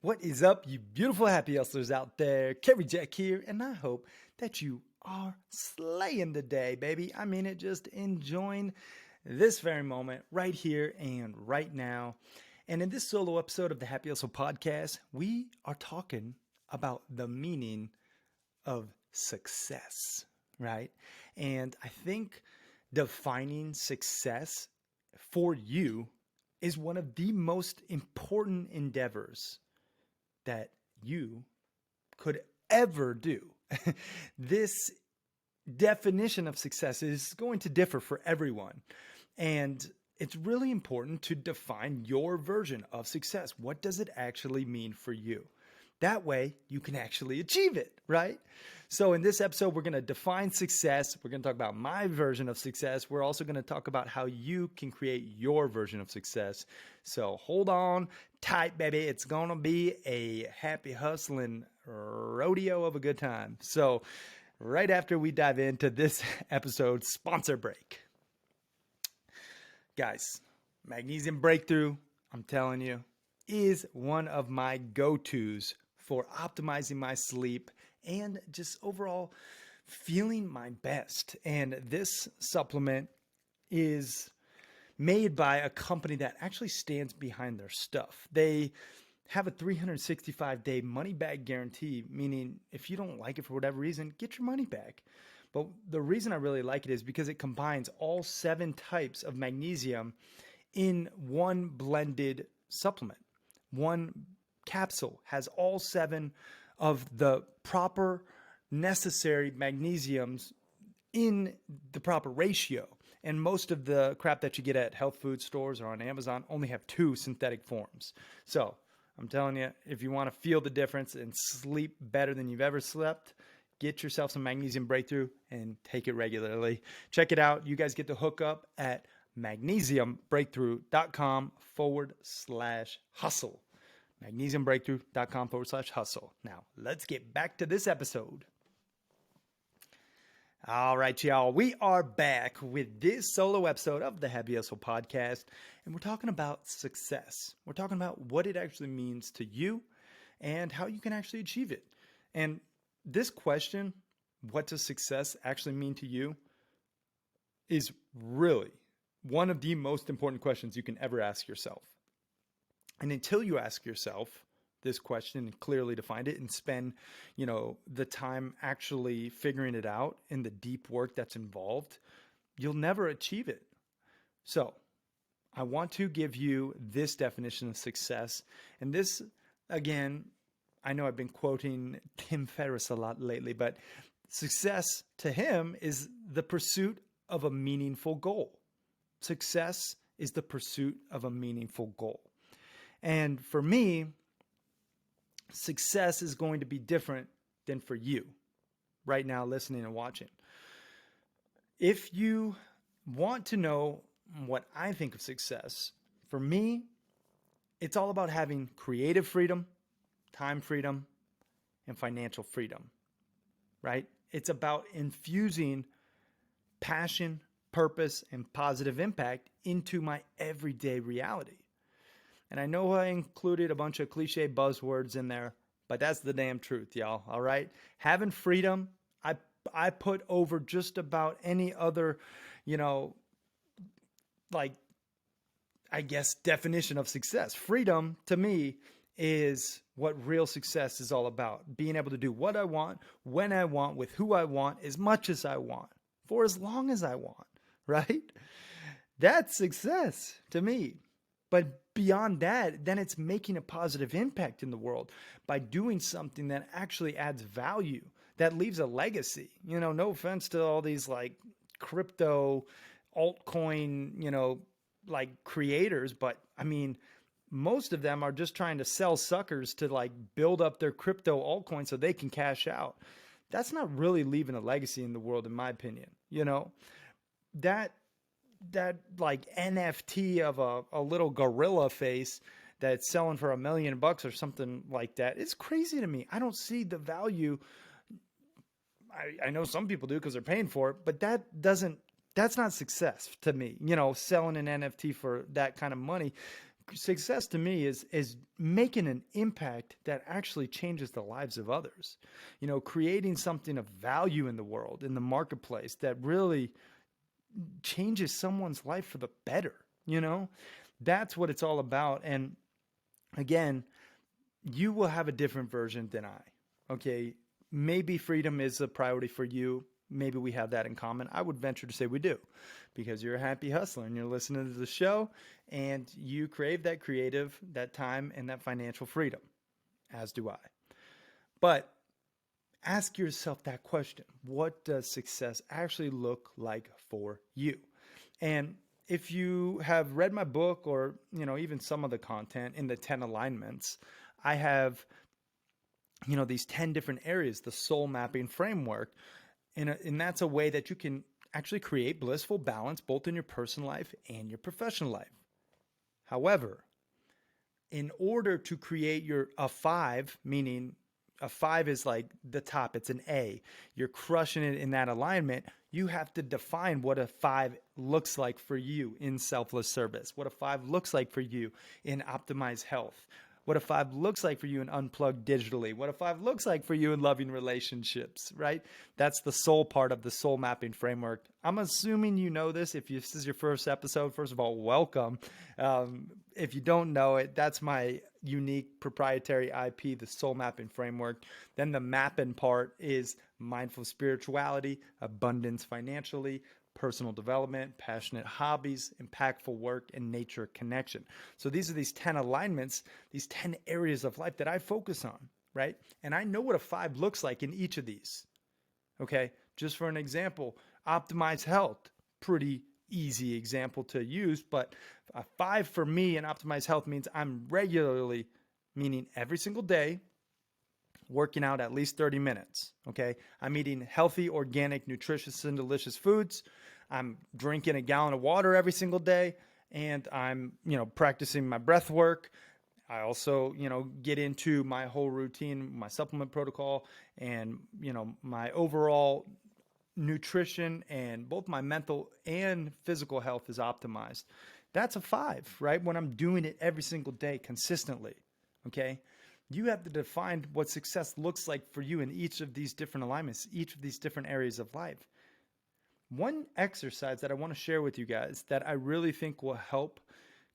What is up, you beautiful happy hustlers out there? Cary Jack here, and I hope that you are slaying the day, baby. I mean it, just enjoying this very moment right here and right now. And in this solo episode of the Happy Hustle Podcast, we are talking about the meaning of success, right? And I think defining success for you is one of the most important endeavors that you could ever do. This definition of success is going to differ for everyone. And it's really important to define your version of success. What does it actually mean for you? That way you can actually achieve it, right? So in this episode, we're going to define success. We're going to talk about my version of success. We're also going to talk about how you can create your version of success. So hold on tight, baby. It's going to be a happy hustling rodeo of a good time. So right after we dive into this episode, sponsor break. Guys, Magnesium Breakthrough, I'm telling you, is one of my go-tos for optimizing my sleep and just overall feeling my best. And this supplement is made by a company that actually stands behind their stuff. They have a 365-day money-back guarantee, meaning if you don't like it for whatever reason, get your money back. But the reason I really like it is because it combines all 7 types of magnesium in one blended supplement. One capsule has all 7 of the proper necessary magnesiums in the proper ratio. And most of the crap that you get at health food stores or on Amazon only have 2 synthetic forms. So I'm telling you, if you want to feel the difference and sleep better than you've ever slept, get yourself some Magnesium Breakthrough and take it regularly. Check it out. You guys get to hook up at magnesiumbreakthrough.com/hustle. magnesiumbreakthrough.com/hustle. Now, let's get back to this episode. All right, y'all. We are back with this solo episode of the Happy Hustle Podcast, and we're talking about success. We're talking about what it actually means to you and how you can actually achieve it. And this question, what does success actually mean to you, is really one of the most important questions you can ever ask yourself. And until you ask yourself this question and clearly define it and spend, the time actually figuring it out and the deep work that's involved, you'll never achieve it. So I want to give you this definition of success. And this, again, I know I've been quoting Tim Ferriss a lot lately, but success to him is the pursuit of a meaningful goal. Success is the pursuit of a meaningful goal. And for me, success is going to be different than for you right now listening and watching. If you want to know what I think of success, for me, it's all about having creative freedom, time freedom, and financial freedom, right? It's about infusing passion, purpose, and positive impact into my everyday reality. And I know I included a bunch of cliche buzzwords in there, but that's the damn truth, y'all, all right? Having freedom, I put over just about any other, definition of success. Freedom, to me, is what real success is all about. Being able to do what I want, when I want, with who I want, as much as I want, for as long as I want, right? That's success to me. But beyond that, then it's making a positive impact in the world by doing something that actually adds value, that leaves a legacy. No offense to all these crypto altcoin, creators, but I mean, most of them are just trying to sell suckers to build up their crypto altcoin so they can cash out. That's not really leaving a legacy in the world, in my opinion. That NFT of a little gorilla face that's selling for $1 million or something like that, it's crazy to me. I don't see the value. I know some people do because they're paying for it, but that's not success to me. Selling an NFT for that kind of money success to me is making an impact that actually changes the lives of others. Creating something of value in the world, in the marketplace, that really changes someone's life for the better. That's what it's all about. And again, you will have a different version than I. Okay. Maybe freedom is a priority for you. Maybe we have that in common. I would venture to say we do, because you're a happy hustler and you're listening to the show and you crave that creative, that time, and that financial freedom, as do I. But ask yourself that question. What does success actually look like for you? And if you have read my book, or even some of the content in the 10 alignments, I have these 10 different areas, the soul mapping framework. And that's a way that you can actually create blissful balance both in your personal life and your professional life. However, in order to create a 5, meaning a 5 is like the top, it's an A, you're crushing it in that alignment, you have to define what a 5 looks like for you in selfless service, what a 5 looks like for you in optimized health, what a 5 looks like for you in unplugged digitally, what a 5 looks like for you in loving relationships, right? That's the soul part of the soul mapping framework. I'm assuming you know this. If this is your first episode, first of all, welcome. If you don't know it, that's my unique proprietary IP, the soul mapping framework. Then the mapping part is mindful spirituality, abundance financially, personal development, passionate hobbies, impactful work, and nature connection. So these are these 10 alignments, these 10 areas of life that I focus on, right? And I know what a 5 looks like in each of these. Okay, just for an example, optimize health, pretty easy example to use, but a 5 for me in optimize health means I'm regularly, meaning every single day, working out at least 30 minutes. Okay. I'm eating healthy, organic, nutritious, and delicious foods. I'm drinking a gallon of water every single day, and I'm, practicing my breath work. I also, get into my whole routine, my supplement protocol, and, my overall nutrition, and both my mental and physical health is optimized. That's a 5, right? When I'm doing it every single day consistently. Okay. You have to define what success looks like for you in each of these different alignments, each of these different areas of life. One exercise that I want to share with you guys that I really think will help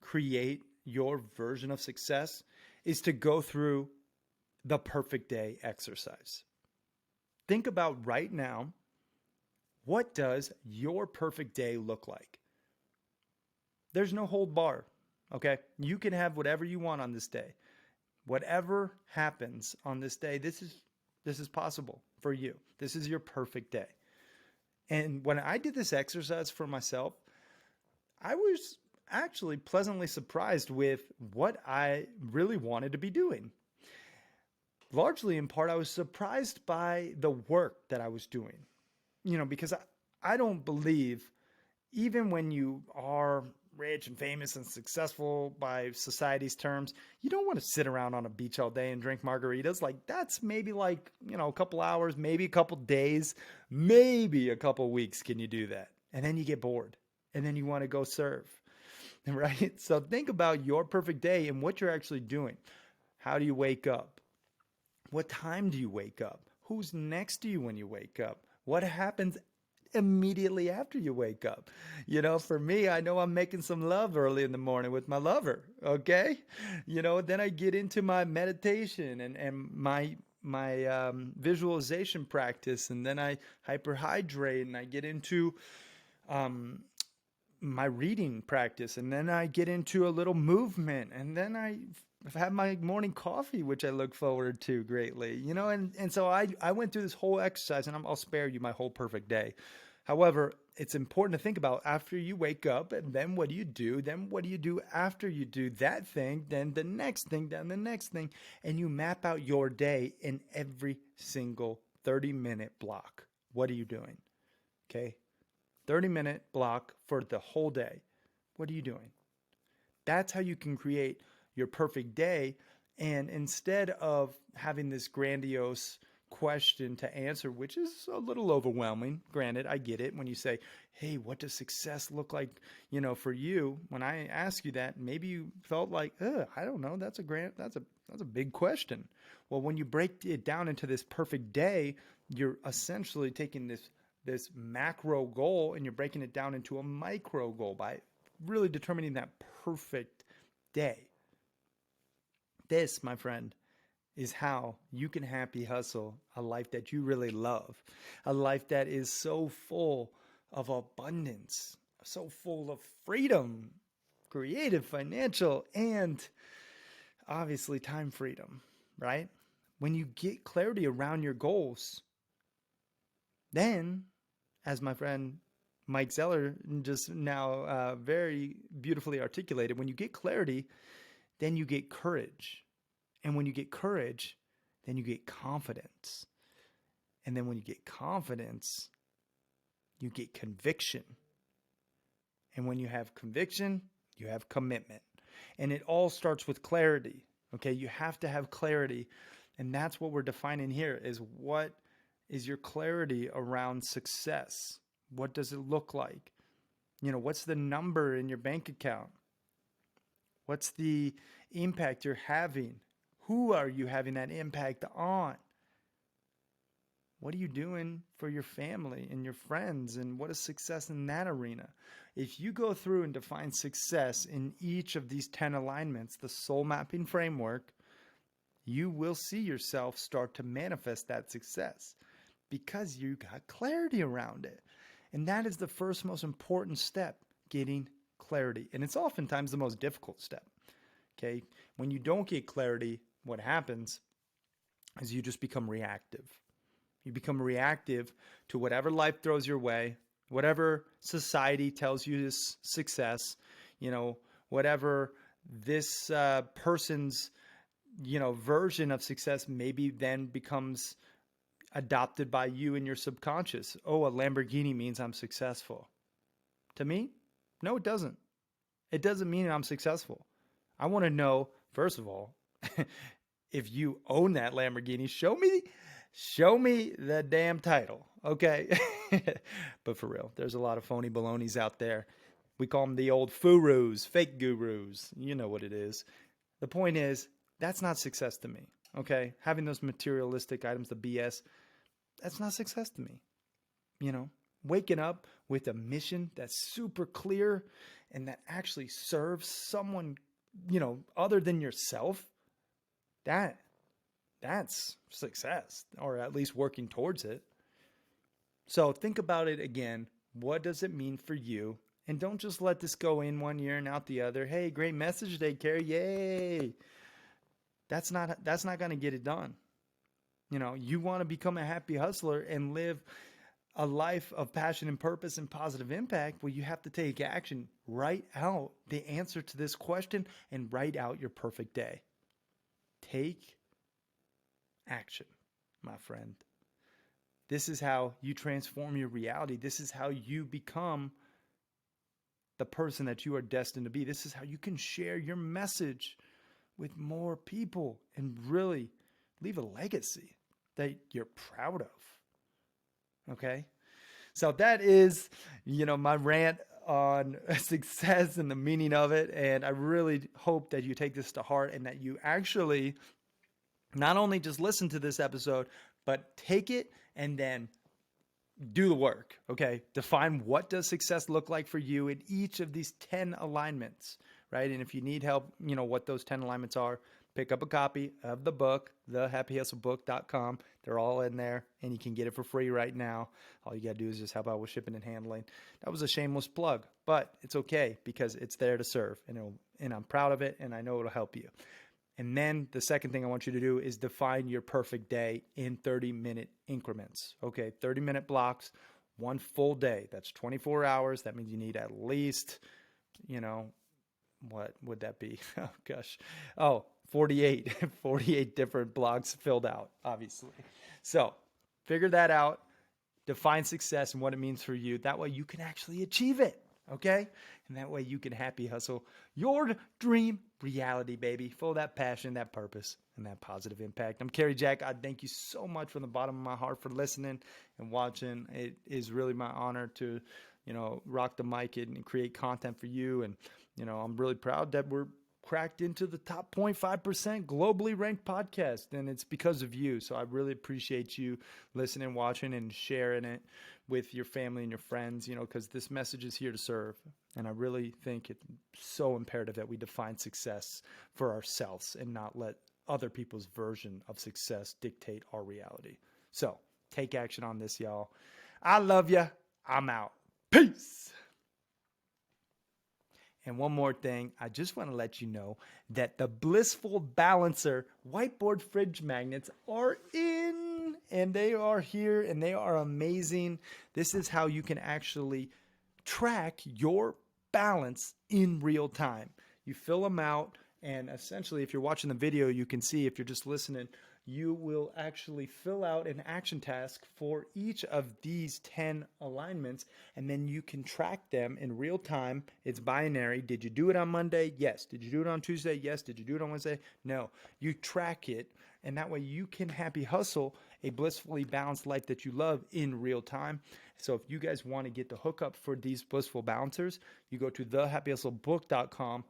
create your version of success is to go through the perfect day exercise. Think about right now, what does your perfect day look like? There's no hold bar, okay? You can have whatever you want on this day. Whatever happens on this day, this is possible for you. This is your perfect day. And when I did this exercise for myself, I was actually pleasantly surprised with what I really wanted to be doing. Largely in part, I was surprised by the work that I was doing, because I don't believe, even when you are rich and famous and successful by society's terms, you don't want to sit around on a beach all day and drink margaritas. Like, that's maybe like, a couple hours, maybe a couple days, maybe a couple weeks can you do that. And then you get bored and then you want to go serve, right? So think about your perfect day and what you're actually doing. How do you wake up? What time do you wake up? Who's next to you when you wake up? What happens immediately after you wake up? For me, I know I'm making some love early in the morning with my lover. Okay. Then I get into my meditation and my visualization practice. And then I hyperhydrate and I get into, my reading practice. And then I get into a little movement, and then I've had my morning coffee, which I look forward to greatly, and so I went through this whole exercise, and I'll spare you my whole perfect day. However, it's important to think about after you wake up, and then what do you do? Then what do you do after you do that thing? Then the next thing, then the next thing, and you map out your day in every single 30-minute block. What are you doing? Okay. 30-minute block for the whole day. What are you doing? That's how you can create your perfect day. And instead of having this grandiose question to answer, which is a little overwhelming. Granted, I get it when you say, hey, what does success look like, for you? When I ask you that, maybe you felt like, I don't know. That's a big question. Well, when you break it down into this perfect day, you're essentially taking this macro goal and you're breaking it down into a micro goal by really determining that perfect day. This, my friend, is how you can happy hustle a life that you really love, a life that is so full of abundance, so full of freedom, creative, financial, and obviously time freedom, right? When you get clarity around your goals, then, as my friend Mike Zeller just now very beautifully articulated, when you get clarity, then you get courage. And when you get courage, then you get confidence. And then when you get confidence, you get conviction. And when you have conviction, you have commitment. And it all starts with clarity. Okay, you have to have clarity. And that's what we're defining here is what is your clarity around success? What does it look like? What's the number in your bank account? What's the impact you're having? Who are you having that impact on? What are you doing for your family and your friends? And what is success in that arena? If you go through and define success in each of these 10 alignments, the soul mapping framework, you will see yourself start to manifest that success because you got clarity around it. And that is the first most important step, getting clarity. And it's oftentimes the most difficult step. Okay? When you don't get clarity, what happens is you just become reactive. You become reactive to whatever life throws your way, whatever society tells you is success, whatever this person's, version of success maybe then becomes adopted by you in your subconscious. Oh, a Lamborghini means I'm successful. To me, no, it doesn't. It doesn't mean I'm successful. I want to know, first of all, if you own that Lamborghini, show me the damn title, okay? But for real, there's a lot of phony balonies out there. We call them the old furus, fake gurus. You know what it is. The point is, that's not success to me, okay? Having those materialistic items, the BS, that's not success to me. Waking up with a mission that's super clear and that actually serves someone, other than yourself, that's success, or at least working towards it. So think about it again. What does it mean for you? And don't just let this go in one ear and out the other. Hey, great message today, Cary. Yay. That's not going to get it done. You want to become a happy hustler and live a life of passion and purpose and positive impact. Well, you have to take action. Write out the answer to this question and write out your perfect day. Take action, my friend. This is how you transform your reality. This is how you become the person that you are destined to be. This is how you can share your message with more people and really leave a legacy that you're proud of. Okay? So that is, my rant on success and the meaning of it. And I really hope that you take this to heart and that you actually not only just listen to this episode, but take it and then do the work, okay? Define what does success look like for you in each of these 10 alignments, right? And if you need help, what those 10 alignments are, pick up a copy of the book, thehappyhustlebook.com. They're all in there, and you can get it for free right now. All you got to do is just help out with shipping and handling. That was a shameless plug, but it's okay because it's there to serve, and I'm proud of it, and I know it'll help you. And then the second thing I want you to do is define your perfect day in 30-minute increments. Okay, 30-minute blocks, one full day. That's 24 hours. That means you need at least, what would that be? Oh, gosh. 48 different blocks filled out, obviously. So figure that out. Define success and what it means for you. That way you can actually achieve it, okay? And that way you can happy hustle your dream reality, baby. Full of that passion, that purpose, and that positive impact. I'm Cary Jack. I thank you so much from the bottom of my heart for listening and watching. It is really my honor to, rock the mic and create content for you. And, I'm really proud that we're cracked into the top 0.5% globally ranked podcast, and it's because of you. So I really appreciate you listening, watching, and sharing it with your family and your friends, because this message is here to serve. And I really think it's so imperative that we define success for ourselves and not let other people's version of success dictate our reality. So take action on this, y'all. I love you. I'm out. Peace. And one more thing, I just want to let you know that the Blissful Balancer whiteboard fridge magnets are in, and they are here, and they are amazing. This is how you can actually track your balance in real time. You fill them out, and essentially, if you're watching the video, you can see. If you're just listening, you will actually fill out an action task for each of these 10 alignments, and then you can track them in real time. It's binary. Did you do it on Monday? Yes. Did you do it on Tuesday? Yes. Did you do it on Wednesday? No. You track it, and that way you can happy hustle a blissfully balanced life that you love in real time. So if you guys want to get the hookup for these blissful balancers, you go to thehappyhustlebook.com.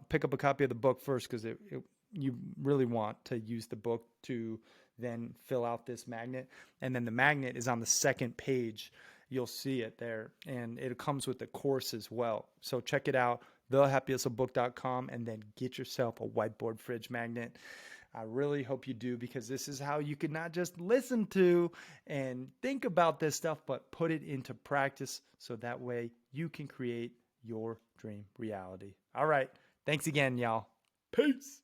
Pick up a copy of the book first, because you really want to use the book to then fill out this magnet. And then the magnet is on the second page. You'll see it there. And it comes with the course as well. So check it out, thehappyhustlebook.com, and then get yourself a whiteboard fridge magnet. I really hope you do, because this is how you can not just listen to and think about this stuff, but put it into practice, so that way you can create your dream reality. All right. Thanks again, y'all. Peace.